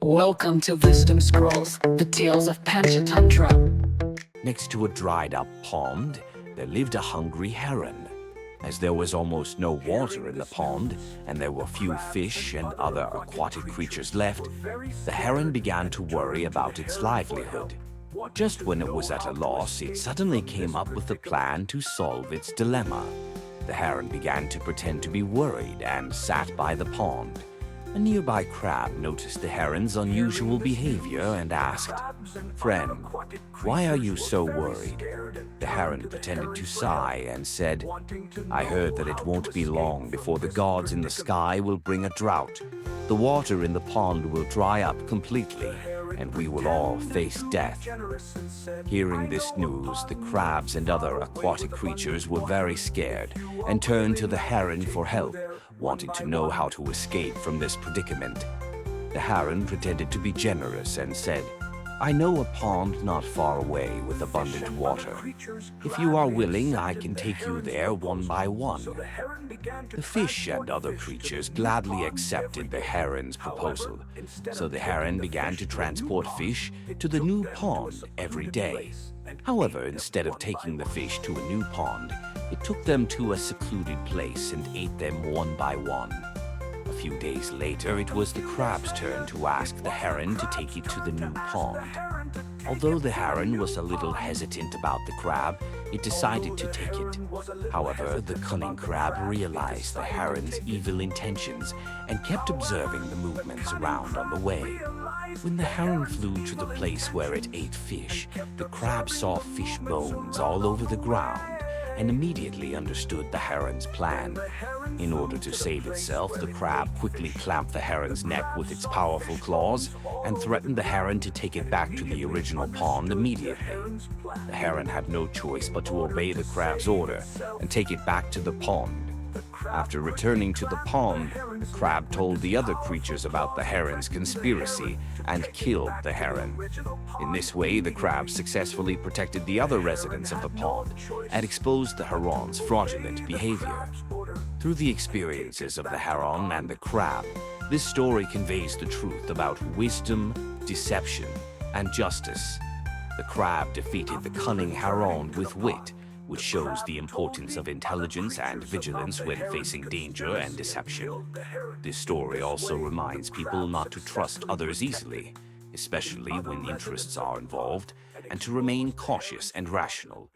Welcome to Wisdom Scrolls, the tales of Panchatantra. Next to a dried-up pond, there lived a hungry heron. As there was almost no water in the pond, and there were few fish and other aquatic creatures left, the heron began to worry about its livelihood. Just when it was at a loss, it suddenly came up with a plan to solve its dilemma. The heron began to pretend to be worried and sat by the pond. A nearby crab noticed the heron's unusual behavior and asked, "Friend, why are you so worried?" The heron pretended to sigh and said, "I heard that it won't be long before the gods in the sky will bring a drought. The water in the pond will dry up completely, and we will all face death." Hearing this news, the crabs and other aquatic creatures were very scared and turned to the heron for help, wanting to know how to escape from this predicament. The heron pretended to be generous and said, "I know a pond not far away with abundant water. If you are willing, I can take you there one by one." The fish and other creatures gladly accepted the heron's proposal, so the heron began to transport fish to the new pond every day. However, instead of taking the fish to a new pond, it took them to a secluded place and ate them one by one. A few days later, it was the crab's turn to ask the heron to take it to the new pond. Although the heron was a little hesitant about the crab, it decided to take it. However, the cunning crab realized the heron's evil intentions and kept observing the movements around on the way. When the heron flew to the place where it ate fish, the crab saw fish bones all over the ground and immediately understood the heron's plan. In order to save itself, the crab quickly clamped the heron's neck with its powerful claws and threatened the heron to take it back to the original pond immediately. The heron had no choice but to obey the crab's order and take it back to the pond. After returning to the pond, the crab told the other creatures about the heron's conspiracy and killed the heron. In this way, the crab successfully protected the other residents of the pond and exposed the heron's fraudulent behavior. Through the experiences of the heron and the crab, this story conveys the truth about wisdom, deception, and justice. The crab defeated the cunning heron with wit, which shows the importance of intelligence and vigilance when facing danger and deception. This story also reminds people not to trust others easily, especially when interests are involved, and to remain cautious and rational